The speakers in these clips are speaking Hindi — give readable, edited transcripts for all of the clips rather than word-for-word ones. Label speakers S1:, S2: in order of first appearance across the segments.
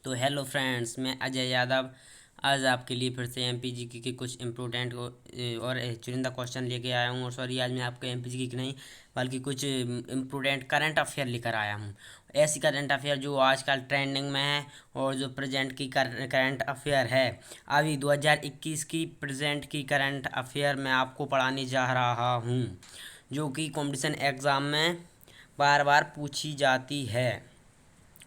S1: तो हेलो फ्रेंड्स, मैं अजय यादव आज आपके लिए फिर से एमपीजीके के कुछ इम्पोर्टेंट और चुनिंदा क्वेश्चन लेके आया हूँ। और सॉरी, आज मैं आपको एमपीजीके की नहीं बल्कि कुछ इम्पोर्टेंट करंट अफेयर लेकर आया हूँ। ऐसी करंट अफेयर जो आजकल ट्रेंडिंग में है और जो प्रेजेंट की करंट अफेयर है। अभी 2021 की प्रेजेंट की करंट अफेयर मैं आपको पढ़ाने जा रहा हूँ, जो कि कंपटीशन एग्ज़ाम में बार बार पूछी जाती है।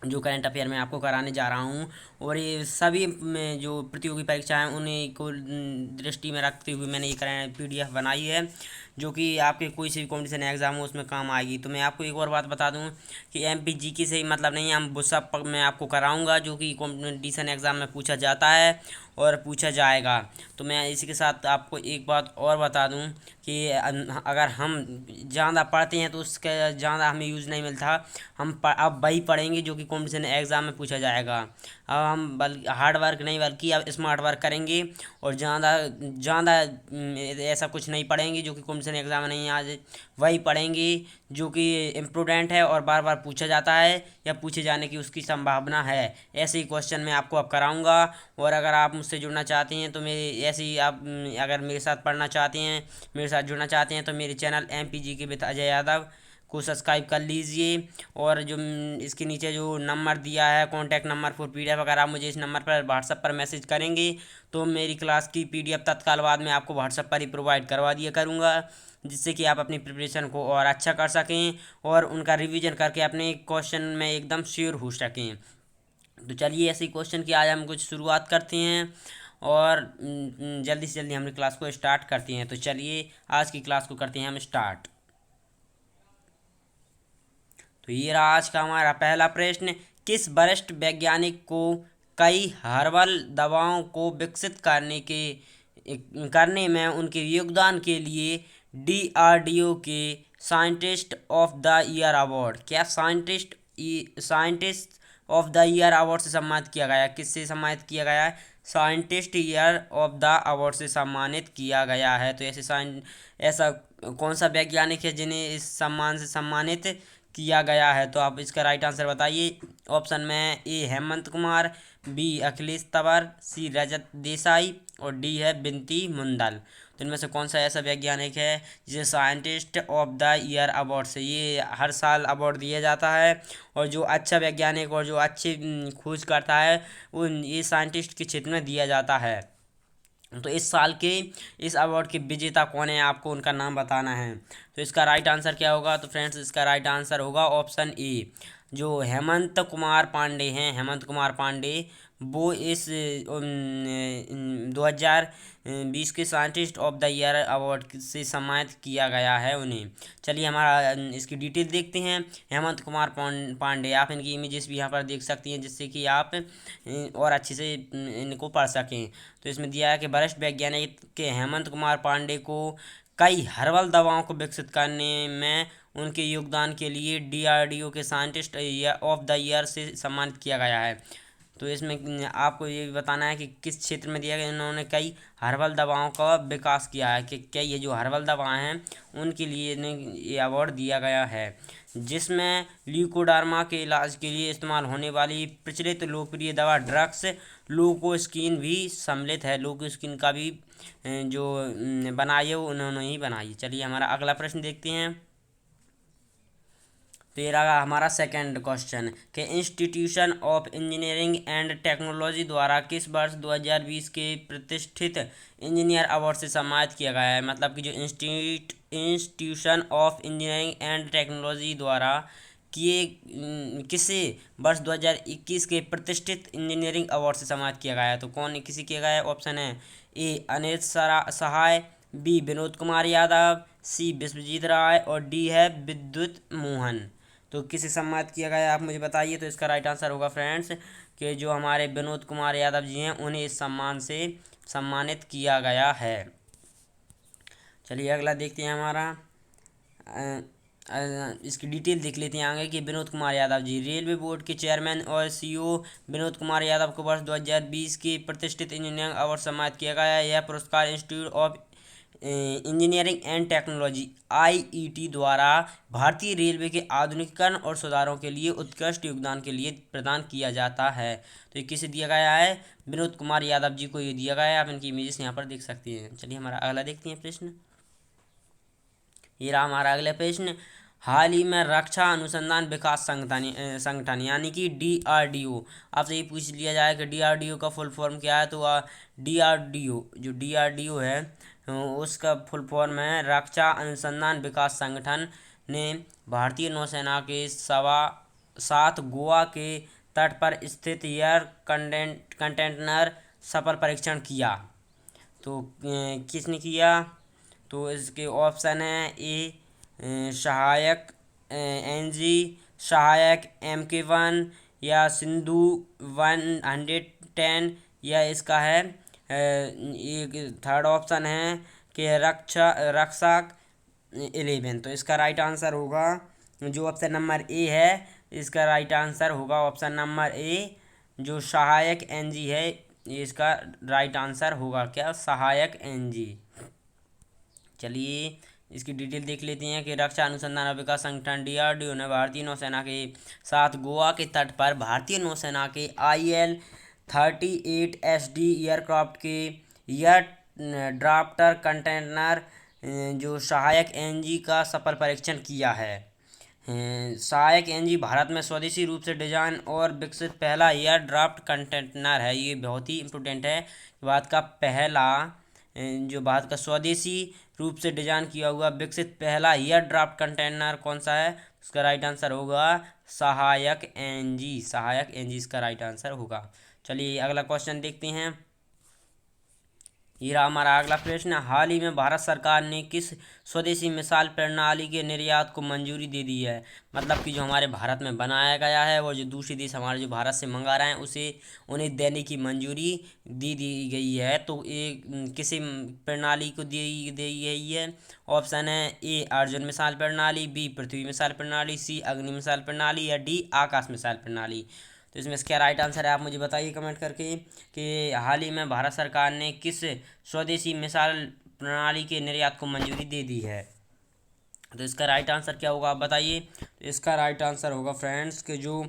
S1: जो करंट अफेयर मैं आपको कराने जा रहा हूँ और ये सभी में जो प्रतियोगी परीक्षा हैं उन्हीं को दृष्टि में रखते हुए मैंने ये करंट पीडीएफ बनाई है, जो कि आपके कोई से भी कॉम्पिटिशन एग्जाम हो उसमें काम आएगी। तो मैं आपको एक और बात बता दूं कि एमपीजीके से ही मतलब नहीं, हम वो सब मैं आपको कराऊंगा जो कि कॉम्पिटिशन एग्ज़ाम में पूछा जाता है और पूछा जाएगा। तो मैं इसी के साथ आपको एक बात और बता दूं कि अगर हम ज़्यादा पढ़ते हैं तो उसका ज़्यादा हमें यूज़ नहीं मिलता। अब वही पढ़ेंगे जो कि कॉम्पिटिशन एग्ज़ाम में पूछा जाएगा। अब हम बल्कि हार्ड वर्क नहीं बल्कि अब स्मार्ट वर्क करेंगे और ज़्यादा ज़्यादा ऐसा कुछ नहीं पढ़ेंगे जो कि कॉम्पिटिशन एग्ज़ाम में नहीं आज वही पढ़ेंगे जो कि इम्पोर्टेंट है और बार बार पूछा जाता है या पूछे जाने की उसकी संभावना है। ऐसे ही क्वेश्चन मैं आपको अब कराऊंगा। और अगर आप मुझसे जुड़ना चाहते हैं तो मेरे ऐसे ही आप अगर मेरे साथ पढ़ना चाहते हैं, मेरे साथ जुड़ना चाहते हैं तो मेरे channel MP GK with Ajay Yadav को सब्सक्राइब कर लीजिए। और जो इसके नीचे जो नंबर दिया है कॉन्टैक्ट नंबर फॉर पीडीएफ, अगर आप मुझे इस नंबर पर व्हाट्सएप पर मैसेज करेंगे तो मेरी क्लास की पीडीएफ तत्काल बाद में आपको व्हाट्सएप पर ही प्रोवाइड करवा दिया करूँगा, जिससे कि आप अपनी प्रिपरेशन को और अच्छा कर सकें और उनका रिवीजन करके अपने क्वेश्चन में एकदम श्योर हो सकें। तो चलिए, ऐसे ही क्वेश्चन की आज हम कुछ शुरुआत करते हैं और जल्दी से जल्दी हमारी क्लास को स्टार्ट करते हैं। तो चलिए आज की क्लास को करते हैं हम स्टार्ट। तो ये रहा आज का हमारा पहला प्रश्न। किस वरिष्ठ वैज्ञानिक को कई हर्बल दवाओं को विकसित करने में उनके योगदान के लिए डीआरडीओ के scientist of the year award, क्या scientist of the year award से सम्मानित किया गया? किससे सम्मानित किया गया है? Scientist year of the award से सम्मानित किया गया है। तो ऐसा कौन सा वैज्ञानिक है जिन्हें इस सम्मान से सम्मानित किया गया है? तो आप इसका राइट आंसर बताइए। ऑप्शन में ए हेमंत कुमार, बी अखिलेश तंवर, सी रजत देसाई और डी है बिनती मुंदल। तो इनमें से कौन सा ऐसा वैज्ञानिक है जिसे scientist of the year award से, ये हर साल अवार्ड दिया जाता है और जो अच्छा वैज्ञानिक और जो अच्छी खोज करता है उन ये साइंटिस्ट के क्षेत्र में दिया जाता है। तो इस साल के इस अवार्ड के विजेता कौन है, आपको उनका नाम बताना है। तो इसका राइट आंसर क्या होगा? तो फ्रेंड्स, इसका राइट आंसर होगा ऑप्शन ए, जो हेमंत कुमार पांडे हैं। हेमंत कुमार पांडे वो इस 2020 के scientist of the year award से सम्मानित किया गया है उन्हें। चलिए हमारा इसकी डिटेल देखते हैं। हेमंत कुमार पांडे, आप इनकी इमेजेस भी यहाँ पर देख सकती हैं जिससे कि आप और अच्छे से इनको पढ़ सकें। तो इसमें दिया है कि वरिष्ठ वैज्ञानिक के हेमंत कुमार पांडे को कई हर्बल दवाओं को विकसित करने में उनके योगदान के लिए डीआरडीओ के साइंटिस्ट ऑफ द ईयर से सम्मानित किया गया है। तो इसमें आपको ये भी बताना है कि किस क्षेत्र में दिया गया। इन्होंने कई हर्बल दवाओं का विकास किया है कि क्या ये जो हर्बल दवाएं हैं उनके लिए इन्हें ये अवार्ड दिया गया है, जिसमें ल्यूकोडार्मा के इलाज के लिए इस्तेमाल होने वाली प्रचलित लोकप्रिय दवा ड्रग्स लोकोस्किन भी सम्मिलित है। लोकोस्किन का भी जो बनाई है वो उन्होंने ही बनाई। चलिए हमारा अगला प्रश्न देखते हैं। तो ये रहा हमारा सेकंड क्वेश्चन कि institution of engineering and technology द्वारा किस वर्ष 2020 के प्रतिष्ठित इंजीनियर अवार्ड से सम्मानित किया गया है? मतलब कि जो institution of engineering and technology द्वारा किसे वर्ष 2021 के प्रतिष्ठित इंजीनियरिंग अवार्ड से सम्मानित किया गया है? तो कौन किसी किया गया है? ऑप्शन है ए अनिल सहाय, बी विनोद कुमार यादव, सी विश्वजीत राय और डी है विद्युत मोहन। तो किसे सम्मानित किया गया है आप मुझे बताइए। तो इसका राइट आंसर होगा फ्रेंड्स कि जो हमारे विनोद कुमार यादव जी हैं उन्हें इस सम्मान से सम्मानित किया गया है। चलिए अगला देखते हैं हमारा इसकी डिटेल देख लेते हैं आगे कि विनोद कुमार यादव जी रेलवे बोर्ड के चेयरमैन और सीईओ विनोद कुमार यादव को वर्ष 2020 के प्रतिष्ठित इंजीनियरिंग अवार्ड सम्मानित किया गया है। यह पुरस्कार institute of engineering and technology IET द्वारा भारतीय रेलवे के आधुनिकीकरण और सुधारों के लिए उत्कृष्ट योगदान के लिए प्रदान किया जाता है। तो ये किसे दिया गया है? विनोद कुमार यादव जी को ये दिया गया है। आप इनकी इमेजेस यहाँ पर देख सकते हैं। चलिए हमारा अगला देखते हैं प्रश्न। ये रहा हमारा अगला प्रश्न। हाल ही में रक्षा अनुसंधान विकास संगठन यानी कि DRDO, आपसे ये पूछ लिया जाए कि DRDO का फुल फॉर्म क्या है, तो DRDO जो DRDO है उसका फुल फॉर्म है रक्षा अनुसंधान विकास संगठन ने भारतीय नौसेना के 7 गोवा के तट पर स्थित एयर कंटेनर सफल परीक्षण किया। तो किसने किया? तो इसके ऑप्शन है ए सहायक NG, सहायक MK1, या सिंधु 110, या इसका है एक थर्ड ऑप्शन है कि रक्षक 11। तो इसका राइट आंसर होगा जो ऑप्शन नंबर ए है। इसका राइट आंसर होगा ऑप्शन नंबर ए, जो सहायक NG है। ये इसका राइट आंसर होगा क्या? सहायक NG। चलिए इसकी डिटेल देख लेते हैं कि रक्षा अनुसंधान और विकास संगठन DRDO ने भारतीय नौसेना के साथ गोवा के तट पर भारतीय नौसेना के IL-38SD एयरक्राफ्ट के एयर ड्राफ्टर कंटेनर जो सहायक NG का सफल परीक्षण किया है। सहायक NG भारत में स्वदेशी रूप से डिजाइन और विकसित पहला एयर ड्राफ्ट कंटेनर है। ये बहुत ही इम्पोर्टेंट है। भारत का पहला जो भारत का स्वदेशी रूप से डिजाइन किया हुआ विकसित पहला एयर ड्राफ्ट कंटेनर कौन सा है? उसका राइट आंसर होगा सहायक NG। सहायक NG इसका राइट आंसर होगा। चलिए अगला क्वेश्चन देखते हैं। ये रहा हमारा अगला प्रश्न। हाल ही में भारत सरकार ने किस स्वदेशी मिसाइल प्रणाली के निर्यात को मंजूरी दे दी है? मतलब कि जो हमारे भारत में बनाया गया है और जो दूसरे देश हमारे जो भारत से मंगा रहे हैं उसे उन्हें देने की मंजूरी दी गई है। तो ये किसी प्रणाली को दी गई है? ऑप्शन है ए अर्जुन मिसाइल प्रणाली, बी पृथ्वी मिसाइल प्रणाली, सी अग्नि मिसाइल प्रणाली, या डी आकाश मिसाइल प्रणाली। तो इसमें क्या राइट आंसर है आप मुझे बताइए कमेंट करके कि हाल ही में भारत सरकार ने किस स्वदेशी मिसाइल प्रणाली के निर्यात को मंजूरी दे दी है। तो इसका राइट आंसर क्या होगा आप बताइए। तो इसका राइट आंसर होगा फ्रेंड्स कि जो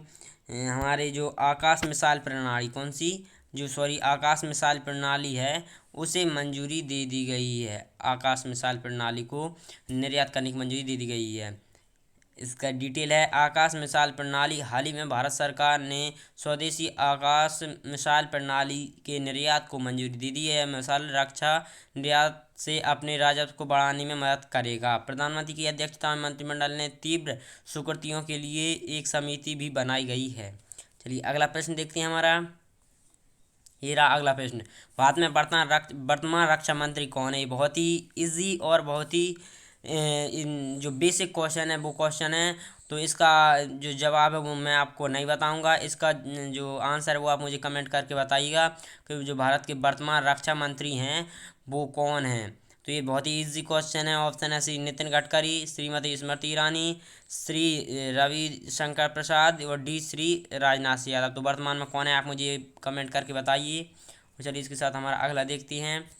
S1: हमारे जो आकाश मिसाइल प्रणाली कौन सी जो सॉरी आकाश मिसाइल प्रणाली है उसे मंजूरी दे दी गई है। आकाश मिसाइल प्रणाली को निर्यात करने की मंजूरी दे दी गई है। इसका डिटेल है आकाश मिसाइल प्रणाली। हाल ही में भारत सरकार ने स्वदेशी आकाश मिसाइल प्रणाली के निर्यात को मंजूरी दे दी है। मिसाइल रक्षा निर्यात से अपने राजस्व को बढ़ाने में मदद करेगा। प्रधानमंत्री की अध्यक्षता में मंत्रिमंडल ने तीव्र स्वीकृतियों के लिए एक समिति भी बनाई गई है। चलिए अगला प्रश्न देखते हैं हमारा। ये रहा अगला प्रश्न। भारत में वर्तमान रक्षा मंत्री कौन है? ये बहुत ही इजी और बहुत ही जो बेसिक क्वेश्चन है वो क्वेश्चन है। तो इसका जो जवाब है वो मैं आपको नहीं बताऊंगा। इसका जो आंसर है वो आप मुझे कमेंट करके बताइएगा कि जो भारत के वर्तमान रक्षा मंत्री हैं वो कौन हैं। तो ये बहुत ही इजी क्वेश्चन है। ऑप्शन है सी नितिन गडकरी, श्रीमती स्मृति ईरानी, श्री रविशंकर प्रसाद, और डी श्री राजनाथ सिंह यादव। तो वर्तमान में कौन है आप मुझे कमेंट करके बताइए। चलिए इसके साथ हमारा अगला देखते हैं।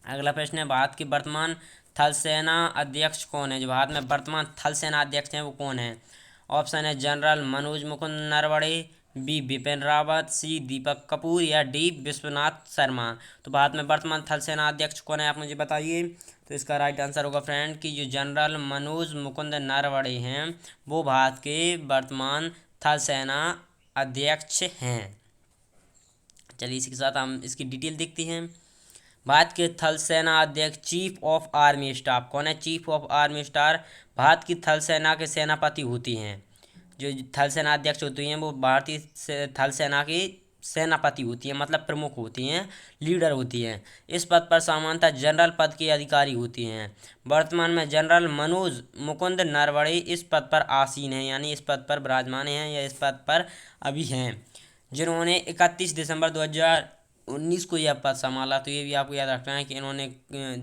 S1: अगला प्रश्न है भारत के वर्तमान थल सेना अध्यक्ष कौन है? जो भारत में वर्तमान थल सेना अध्यक्ष हैं वो कौन है? ऑप्शन है जनरल मनोज मुकुंद नरवणे, बी बिपिन रावत, सी दीपक कपूर, या डी विश्वनाथ शर्मा। तो भारत में वर्तमान थल सेना अध्यक्ष कौन है आप मुझे बताइए। तो इसका राइट आंसर होगा फ्रेंड कि जो जनरल मनोज मुकुंद नरवणे हैं वो भारत के वर्तमान थल सेना अध्यक्ष हैं। चलिए इसके साथ हम इसकी डिटेल देखते हैं। भारत के थल सेना अध्यक्ष चीफ ऑफ आर्मी स्टाफ कौन है? Chief of army staff Bharat की थल सेना के सेनापति होती हैं। जो थल सेना अध्यक्ष होती हैं वो भारतीय थल सेना की सेनापति होती हैं, मतलब प्रमुख होती हैं, लीडर होती हैं। इस पद पर सामान्यतः जनरल पद के अधिकारी होती हैं। वर्तमान में जनरल मनोज मुकुंद नरवणे इस पद पर आसीन हैं, यानी इस पद पर विराजमान हैं या इस पद पर अभी हैं, जिन्होंने 31 दिसंबर 2019 को यह पद संभाला। तो ये भी आपको याद रखना है कि इन्होंने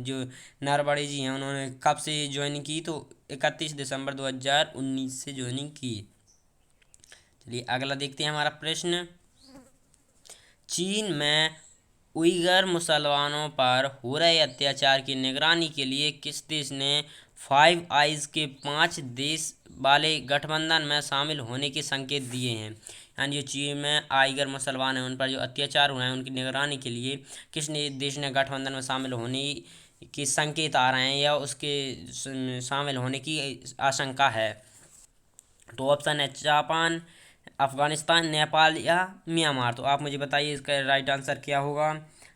S1: जो नरवणे जी हैं उन्होंने कब से ज्वाइनिंग की? तो 31 दिसंबर 2019 से ज्वाइनिंग की। चलिए अगला देखते हैं हमारा प्रश्न। चीन में उइगर मुसलमानों पर हो रहे अत्याचार की निगरानी के लिए किस देश ने फाइव आइज के 5 देश वाले गठबंधन में शामिल होने के संकेत दिए हैं। यानी जो चीन में आइगर मुसलमान हैं उन पर जो अत्याचार हुए हैं उनकी निगरानी के लिए किस देश ने गठबंधन में शामिल होने के संकेत आ रहे हैं या उसके शामिल होने की आशंका है। तो ऑप्शन है जापान, अफगानिस्तान, नेपाल या म्यांमार। तो आप मुझे बताइए इसका राइट आंसर क्या होगा।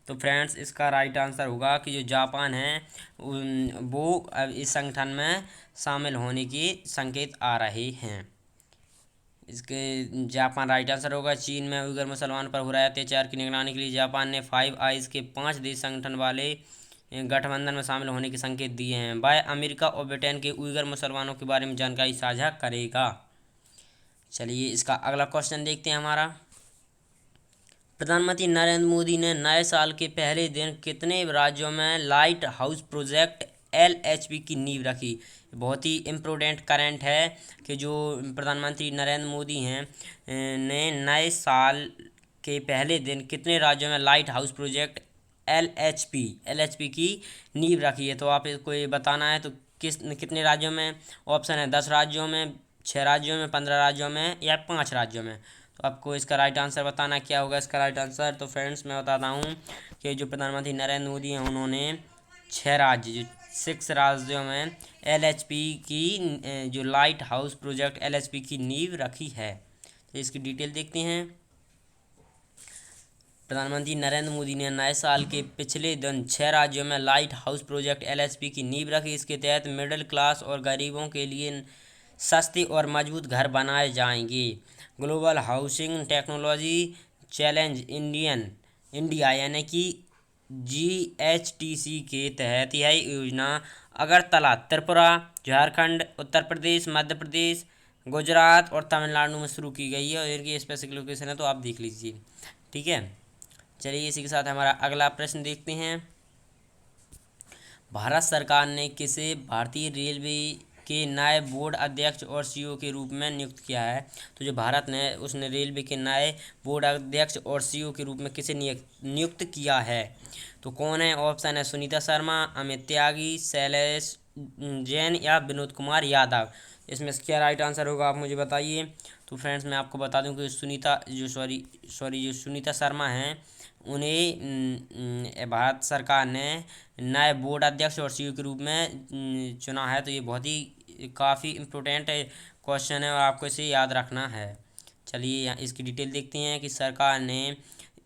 S1: तो फ्रेंड्स इसका राइट आंसर होगा कि जो जापान है वो अब इस संगठन में शामिल होने के संकेत आ रहे हैं। इसके जापान राइट आंसर होगा। चीन में उइगर मुसलमान पर हो रहा है अत्याचार की निगरानी के लिए जापान ने फाइव आइज के 5 देश संगठन वाले गठबंधन में शामिल होने के संकेत दिए हैं। वह अमेरिका और ब्रिटेन के उइगर मुसलमानों के बारे में जानकारी साझा करेगा। चलिए इसका अगला क्वेश्चन देखते हैं हमारा। प्रधानमंत्री नरेंद्र मोदी ने नए साल के पहले दिन कितने राज्यों में लाइट हाउस प्रोजेक्ट LHP की नींव रखी। बहुत ही इम्पोर्टेंट करंट है कि जो प्रधानमंत्री नरेंद्र मोदी हैं ने नए साल के पहले दिन कितने राज्यों में लाइट हाउस प्रोजेक्ट LHP की नींव रखी है। तो आप इसको ये बताना है तो कितने राज्यों में। ऑप्शन है 10 राज्यों में, 6 राज्यों में, 15 राज्यों में या 5 राज्यों में। तो आपको इसका राइट आंसर बताना क्या होगा इसका राइट आंसर। तो फ्रेंड्स मैं बताता हूँ कि जो प्रधानमंत्री नरेंद्र मोदी हैं उन्होंने 6 राज्यों में LHP की जो लाइट हाउस प्रोजेक्ट LHP की नींव रखी है। तो इसकी डिटेल देखते हैं। प्रधानमंत्री नरेंद्र मोदी ने नए साल के पिछले दिन 6 राज्यों में लाइट हाउस प्रोजेक्ट LHP की नींव रखी। इसके तहत मिडिल क्लास और गरीबों के लिए सस्ते और मजबूत घर बनाए जाएंगे। Global housing technology challenge India यानी कि GHTC के तहत यह योजना अगरतला, त्रिपुरा, झारखंड, उत्तर प्रदेश, मध्य प्रदेश, गुजरात और तमिलनाडु में शुरू की गई है और इनकी स्पेसिफिक लोकेशन है तो आप देख लीजिए। ठीक है, चलिए इसी के साथ हमारा अगला प्रश्न देखते हैं। भारत सरकार ने किसे भारतीय रेलवे के नए बोर्ड अध्यक्ष और CEO के रूप में नियुक्त किया है। तो जो भारत ने उसने रेलवे के नए बोर्ड अध्यक्ष और CEO के रूप में किसे नियुक्त किया है। तो कौन है। ऑप्शन है सुनीता शर्मा, अमित त्यागी, शैलेश जैन या विनोद कुमार यादव। इसमें क्या राइट आंसर होगा आप मुझे बताइए। तो फ्रेंड्स मैं आपको बता दूं कि जो सुनीता शर्मा हैं उन्हें भारत सरकार ने नए बोर्ड अध्यक्ष और CEO के रूप में चुना है। तो ये बहुत ही काफ़ी इम्पोर्टेंट क्वेश्चन है और आपको इसे याद रखना है। चलिए इसकी डिटेल देखते हैं कि सरकार ने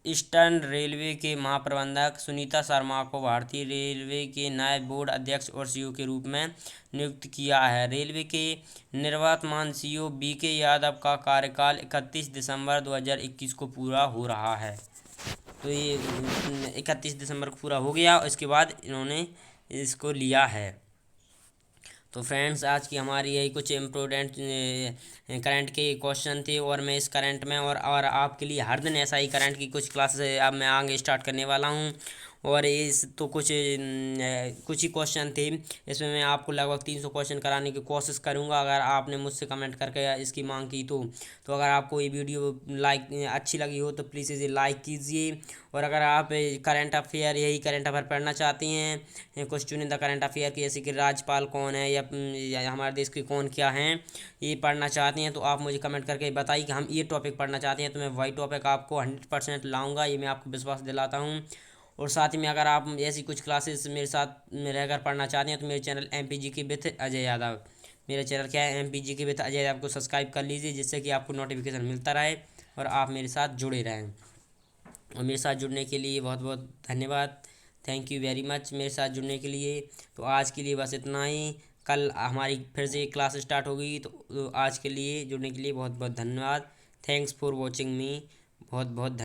S1: ईस्टर्न रेलवे के महाप्रबंधक सुनीता शर्मा को भारतीय रेलवे के नए बोर्ड अध्यक्ष और CEO के रूप में नियुक्त किया है। रेलवे के निवर्तमान CEO BK यादव का कार्यकाल 31 दिसंबर 2021 को पूरा हो रहा है। तो ये 31 दिसंबर को पूरा हो गया और इसके बाद इन्होंने इसको लिया है। तो फ्रेंड्स आज की हमारी यही कुछ इम्पोर्टेंट करंट के क्वेश्चन थे और मैं इस करंट में और आपके लिए हर दिन ऐसा ही करंट की कुछ क्लासेस अब मैं आगे स्टार्ट करने वाला हूँ। और इस तो कुछ ही क्वेश्चन थे, इसमें मैं आपको लगभग 300 क्वेश्चन कराने की कोशिश करूंगा अगर आपने मुझसे कमेंट करके इसकी मांग की तो अगर आपको ये वीडियो अच्छी लगी हो तो प्लीज़ इसे लाइक कीजिए। और अगर आप यही करंट अफेयर पढ़ना चाहते हैं कुछ चुनिंदा करंट अफेयर की जैसे कि राज्यपाल कौन है या हमारे देश के कौन क्या हैं ये पढ़ना चाहते हैं तो आप मुझे कमेंट करके बताइए कि हम ये टॉपिक पढ़ना चाहते हैं तो मैं वही टॉपिक आपको 100% लाऊंगा, ये मैं आपको विश्वास दिलाता हूँ। और साथ ही में अगर आप ऐसी कुछ क्लासेस मेरे साथ में रहकर पढ़ना चाहते हैं तो मेरे channel MPGK with Ajay Yadav, मेरा चैनल क्या है MPGK विथ अजय यादव को सब्सक्राइब कर लीजिए जिससे कि आपको नोटिफिकेशन मिलता रहे और आप मेरे साथ जुड़े रहें। और मेरे साथ जुड़ने के लिए बहुत बहुत धन्यवाद। थैंक यू वेरी मच मेरे साथ जुड़ने के लिए। तो आज के लिए बस इतना ही, कल हमारी फिर से क्लास स्टार्ट होगी। तो आज के लिए जुड़ने के लिए बहुत बहुत धन्यवाद। थैंक्स फॉर वॉचिंग मी। बहुत बहुत